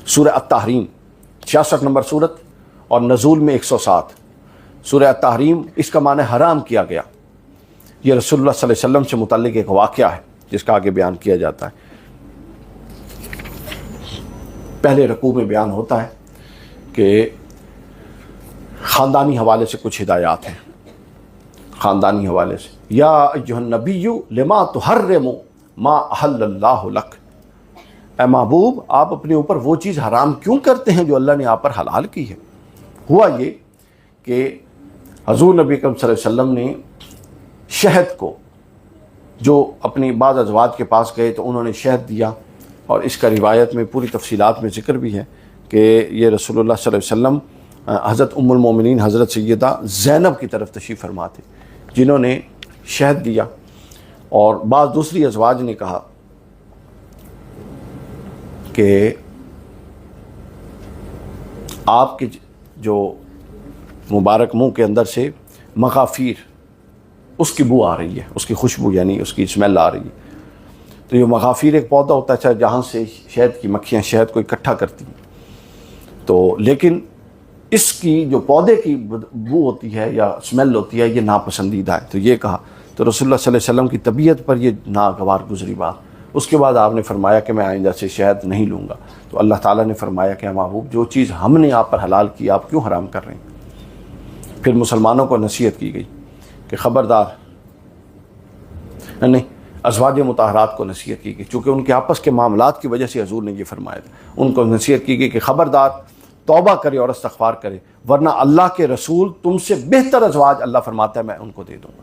سورہ التحریم 66 نمبر صورت اور نزول میں 107. سورہ التحریم اس کا معنی حرام کیا گیا. یہ رسول اللہ صلی اللہ علیہ وسلم سے متعلق ایک واقعہ ہے جس کا آگے بیان کیا جاتا ہے. پہلے رکوع میں بیان ہوتا ہے کہ خاندانی حوالے سے کچھ ہدایات ہیں. خاندانی حوالے سے یا ایھا النبی لما تحرم ما احل اللہ لک، اے محبوب آپ اپنے اوپر وہ چیز حرام کیوں کرتے ہیں جو اللہ نے آپ پر حلال کی ہے. ہوا یہ کہ حضور نبی اکرم صلی اللہ علیہ وسلم نے شہد کو، جو اپنی بعض ازواج کے پاس گئے تو انہوں نے شہد دیا، اور اس کا روایت میں پوری تفصیلات میں ذکر بھی ہے کہ یہ رسول اللہ صلی اللہ علیہ وسلم حضرت ام المومنین حضرت سیدہ زینب کی طرف تشریف فرما تھے جنہوں نے شہد دیا. اور بعض دوسری ازواج نے کہا کہ آپ کے جو مبارک منہ کے اندر سے مغافیر اس کی بو آ رہی ہے، اس کی خوشبو یعنی اس کی اسمیل آ رہی ہے. تو یہ مغافیر ایک پودا ہوتا ہے جہاں سے شہد کی مکھیاں شہد کو اکٹھا کرتی ہیں. تو لیکن اس کی جو پودے کی بو ہوتی ہے یا اسمیل ہوتی ہے یہ ناپسندیدہ ہے. تو یہ کہا تو رسول اللہ صلی اللہ علیہ وسلم کی طبیعت پر یہ ناگوار گزری بات. اس کے بعد آپ نے فرمایا کہ میں آئندہ سے شہد نہیں لوں گا. تو اللہ تعالیٰ نے فرمایا کہ محبوب جو چیز ہم نے آپ پر حلال کی آپ کیوں حرام کر رہے ہیں. پھر مسلمانوں کو نصیحت کی گئی کہ خبردار، نہیں ازواج مطہرات کو نصیحت کی گئی چونکہ ان کے آپس کے معاملات کی وجہ سے حضور نے یہ فرمایا تھا. ان کو نصیحت کی گئی کہ خبردار توبہ کرے اور استغفار کرے، ورنہ اللہ کے رسول تم سے بہتر ازواج اللہ فرماتا ہے میں ان کو دے دوں گا.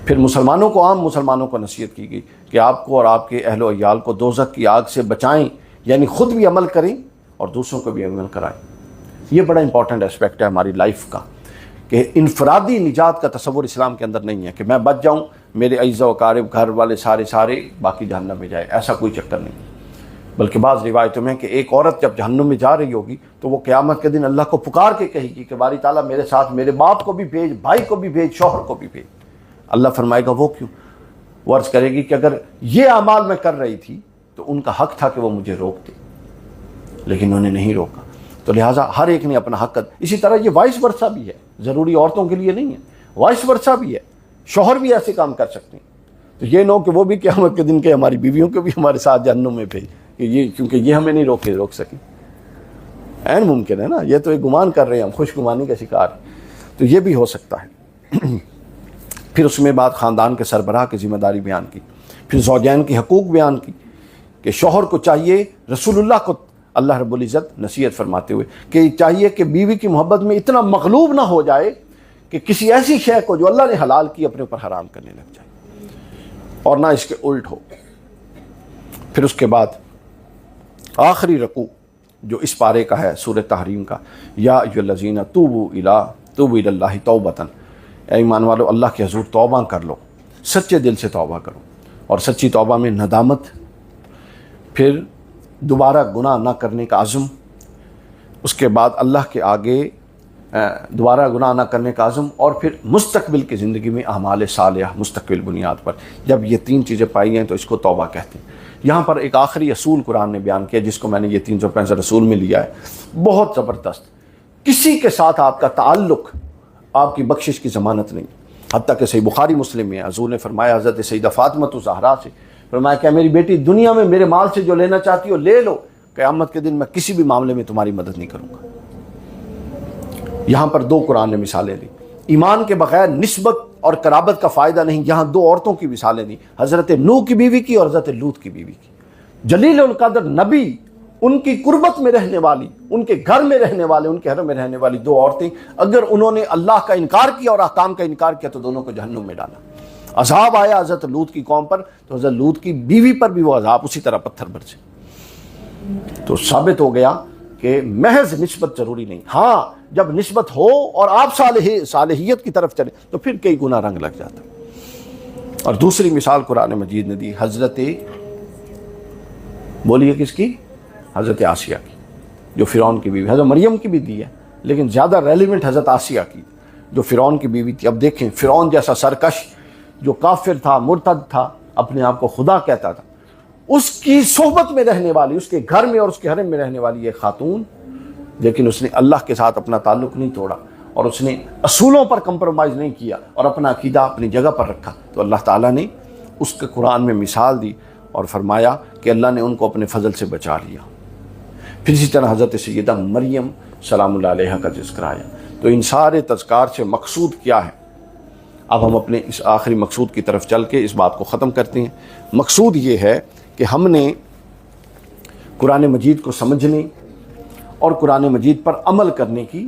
پھر مسلمانوں کو، عام مسلمانوں کو نصیحت کی گئی کہ آپ کو اور آپ کے اہل و عیال کو دوزخ کی آگ سے بچائیں، یعنی خود بھی عمل کریں اور دوسروں کو بھی عمل کرائیں. یہ بڑا امپورٹنٹ اسپیکٹ ہے ہماری لائف کا کہ انفرادی نجات کا تصور اسلام کے اندر نہیں ہے کہ میں بچ جاؤں، میرے اعزا و اقارب گھر والے سارے باقی جہنم میں جائے. ایسا کوئی چکر نہیں. بلکہ بعض روایتوں میں کہ ایک عورت جب جہنم میں جا رہی ہوگی تو وہ قیامت کے دن اللہ کو پکار کے کہے گی کہ باری تعالیٰ میرے ساتھ میرے باپ کو بھی بھیج، بھائی کو بھی بھیج، شوہر کو بھی بھیج. اللہ فرمائے گا وہ کیوں؟ وہ عرض کرے گی کہ اگر یہ اعمال میں کر رہی تھی تو ان کا حق تھا کہ وہ مجھے روکتے، لیکن انہوں نے نہیں روکا. تو لہٰذا ہر ایک نے اپنا حق. اسی طرح یہ وائس ورثہ بھی ہے، ضروری عورتوں کے لیے نہیں ہے، وائس ورثہ بھی ہے. شوہر بھی ایسے کام کر سکتے ہیں. تو یہ نہ کہ وہ بھی قیامت کے دن کے ہماری بیویوں کو بھی ہمارے ساتھ جہنم میں بھیج کہ یہ کیونکہ یہ ہمیں نہیں روک سکیں. عین ممکن ہے نا، یہ تو ایک گمان کر رہے ہیں ہم، خوش گمانی کا شکار. تو یہ بھی ہو سکتا ہے. پھر اس میں بعد خاندان کے سربراہ کی ذمہ داری بیان کی. پھر زوجین کی حقوق بیان کی کہ شوہر کو چاہیے، رسول اللہ کو اللہ رب العزت نصیحت فرماتے ہوئے کہ چاہیے کہ بیوی کی محبت میں اتنا مغلوب نہ ہو جائے کہ کسی ایسی شے کو جو اللہ نے حلال کی اپنے اوپر حرام کرنے لگ جائے، اور نہ اس کے الٹ ہو. پھر اس کے بعد آخری رکوع جو اس پارے کا ہے سورہ تحریم کا، یا ایھا الذین توبوا الی اللہ توبۃ، اے ایمان والو اللہ کے حضور توبہ کر لو، سچے دل سے توبہ کرو. اور سچی توبہ میں ندامت، پھر دوبارہ گناہ نہ کرنے کا عزم، اس کے بعد اللہ کے آگے دوبارہ گناہ نہ کرنے کا عزم، اور پھر مستقبل کی زندگی میں اعمال صالحہ مستقبل بنیاد پر. جب یہ تین چیزیں پائی ہیں تو اس کو توبہ کہتے ہیں. یہاں پر ایک آخری اصول قرآن نے بیان کیا جس کو میں نے یہ 365 رسول میں لیا ہے، بہت زبردست. کسی کے ساتھ آپ کا تعلق آپ کی بخشش کی ضمانت نہیں. حتیٰ کہ صحیح بخاری مسلم میں حضور نے فرمایا حضرت سیدہ فاطمہ الزہرا سے فرمایا کہ میری بیٹی دنیا میں میرے مال سے جو لینا چاہتی ہو لے لو، قیامت کے دن میں کسی بھی معاملے میں تمہاری مدد نہیں کروں گا. یہاں پر دو قرآن نے مثالیں دی. ایمان کے بغیر نسبت اور قرابت کا فائدہ نہیں. یہاں دو عورتوں کی مثالیں دی، حضرت نوح کی بیوی کی اور حضرت لوط کی بیوی کی. جلیل القدر نبی، ان کی قربت میں رہنے والی، ان کے گھر میں رہنے والے، ان کے حرم میں رہنے والی دو عورتیں، اگر انہوں نے اللہ کا انکار کیا اور احکام کا انکار کیا تو دونوں کو جہنم میں ڈالا. عذاب آیا حضرت لوط کی قوم پر تو حضرت لوط کی بیوی پر بھی وہ عذاب اسی طرح پتھر برسے. تو ثابت ہو گیا کہ محض نسبت ضروری نہیں. ہاں جب نسبت ہو اور آپ صالحیت کی طرف چلے تو پھر کئی گنا رنگ لگ جاتا. اور دوسری مثال قرآن مجید نے دی حضرت، بولیے کس کی؟ حضرت آسیہ کی، جو فرعون کی بیوی. حضرت مریم کی بھی دی ہے لیکن زیادہ ریلیونٹ حضرت آسیہ کی جو فرعون کی بیوی تھی. اب دیکھیں فرعون جیسا سرکش جو کافر تھا، مرتد تھا، اپنے آپ کو خدا کہتا تھا، اس کی صحبت میں رہنے والی، اس کے گھر میں اور اس کے حرم میں رہنے والی ایک خاتون، لیکن اس نے اللہ کے ساتھ اپنا تعلق نہیں توڑا اور اس نے اصولوں پر کمپرومائز نہیں کیا اور اپنا عقیدہ اپنی جگہ پر رکھا، تو اللہ تعالیٰ نے اس کے قرآن میں مثال دی اور فرمایا کہ اللہ نے ان کو اپنے فضل سے بچا لیا۔ پھر اسی طرح حضرت سیدہ مریم سلام اللہ علیہا کا ذکر آیا۔ تو ان سارے تذکار سے مقصود کیا ہے؟ اب ہم اپنے اس آخری مقصود کی طرف چل کے اس بات کو ختم کرتے ہیں۔ مقصود یہ ہے کہ ہم نے قرآن مجید کو سمجھنے اور قرآن مجید پر عمل کرنے کی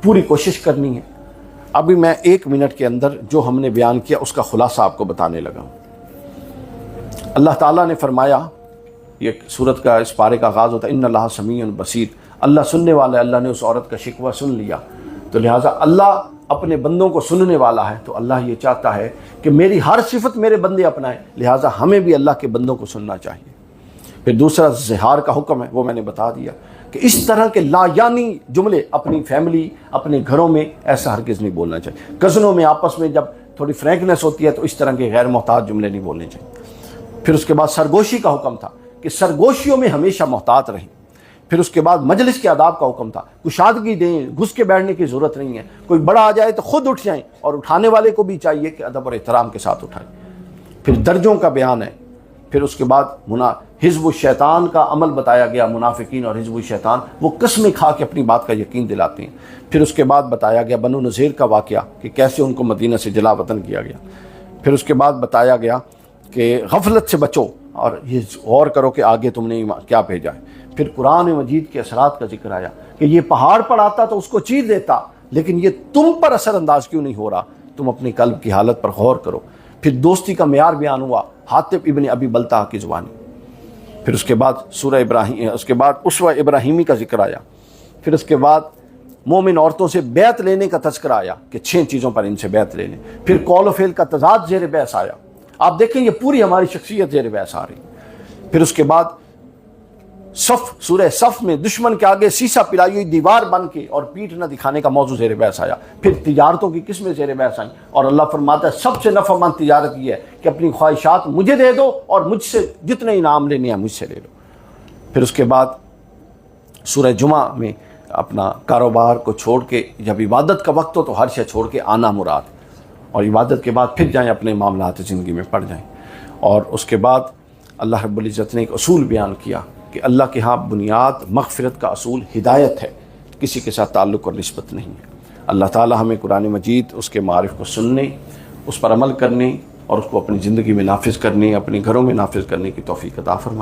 پوری کوشش کرنی ہے۔ ابھی میں 1 منٹ کے اندر جو ہم نے بیان کیا اس کا خلاصہ آپ کو بتانے لگا ہوں۔ اللہ تعالیٰ نے فرمایا، یہ سورت کا اس پارے کا آغاز ہوتا ہے، ان اللہ سمیع بصیر، اللہ سننے والا ہے۔ اللہ نے اس عورت کا شکوہ سن لیا، تو لہٰذا اللہ اپنے بندوں کو سننے والا ہے، تو اللہ یہ چاہتا ہے کہ میری ہر صفت میرے بندے اپنائیں، لہٰذا ہمیں بھی اللہ کے بندوں کو سننا چاہیے۔ پھر دوسرا زہار کا حکم ہے، وہ میں نے بتا دیا کہ اس طرح کے لا یعنی جملے اپنی فیملی، اپنے گھروں میں ایسا ہرگز نہیں بولنا چاہیے۔ کزنوں میں آپس میں جب تھوڑی فرینکنس ہوتی ہے تو اس طرح کے غیر محتاط جملے نہیں بولنے چاہیے۔ پھر اس کے بعد سرگوشی کا حکم تھا کہ سرگوشیوں میں ہمیشہ محتاط رہیں۔ پھر اس کے بعد مجلس کے آداب کا حکم تھا، کشادگی دیں، گھس کے بیٹھنے کی ضرورت نہیں ہے، کوئی بڑا آ جائے تو خود اٹھ جائیں، اور اٹھانے والے کو بھی چاہیے کہ ادب اور احترام کے ساتھ اٹھائیں۔ پھر درجوں کا بیان ہے۔ پھر اس کے بعد حزب الشیطان کا عمل بتایا گیا، منافقین اور حزب الشیطان وہ قسمیں کھا کے اپنی بات کا یقین دلاتے ہیں۔ پھر اس کے بعد بتایا گیا بنو نذیر کا واقعہ کہ کیسے ان کو مدینہ سے جلا وطن کیا گیا۔ پھر اس کے بعد بتایا گیا کہ غفلت سے بچو اور یہ غور کرو کہ آگے تم نے کیا بھیجا ہے۔ پھر قرآن مجید کے اثرات کا ذکر آیا کہ یہ پہاڑ پر آتا تو اس کو چیر دیتا، لیکن یہ تم پر اثر انداز کیوں نہیں ہو رہا، تم اپنی قلب کی حالت پر غور کرو۔ پھر دوستی کا معیار بیان ہوا حاطب ابن ابی بلتہ کی زبانی۔ پھر اس کے بعد سورہ ابراہیم، اس کے بعد اسوہ ابراہیمی کا ذکر آیا۔ پھر اس کے بعد مومن عورتوں سے بیعت لینے کا تذکرہ آیا کہ 6 چیزوں پر ان سے بیعت لے لیں۔ پھر قول و فعل کا تضاد زیر بحث آیا۔ آپ دیکھیں یہ پوری ہماری شخصیت زیر بحث آ رہی۔ پھر اس کے بعد صف، سورہ صف میں دشمن کے آگے سیسا پلائی ہوئی دیوار بن کے اور پیٹھ نہ دکھانے کا موضوع زیر بحث آیا۔ پھر تجارتوں کی قسمیں زیر بحث آئیں، اور اللہ فرماتا ہے سب سے نفع مند تجارت یہ ہے کہ اپنی خواہشات مجھے دے دو اور مجھ سے جتنے انعام لینے ہیں مجھ سے لے لو۔ پھر اس کے بعد سورہ جمعہ میں اپنا کاروبار کو چھوڑ کے جب عبادت کا وقت ہو تو ہر شے چھوڑ کے آنا مراد، اور عبادت کے بعد پھر جائیں اپنے معاملات زندگی میں پڑ جائیں۔ اور اس کے بعد اللہ رب العزت نے ایک اصول بیان کیا کہ اللہ کے ہاں بنیاد مغفرت کا اصول ہدایت ہے، کسی کے ساتھ تعلق اور نسبت نہیں ہے۔ اللہ تعالی ہمیں قرآن مجید، اس کے معارف کو سننے، اس پر عمل کرنے اور اس کو اپنی زندگی میں نافذ کرنے، اپنے گھروں میں نافذ کرنے کی توفیق عطا فرمائے۔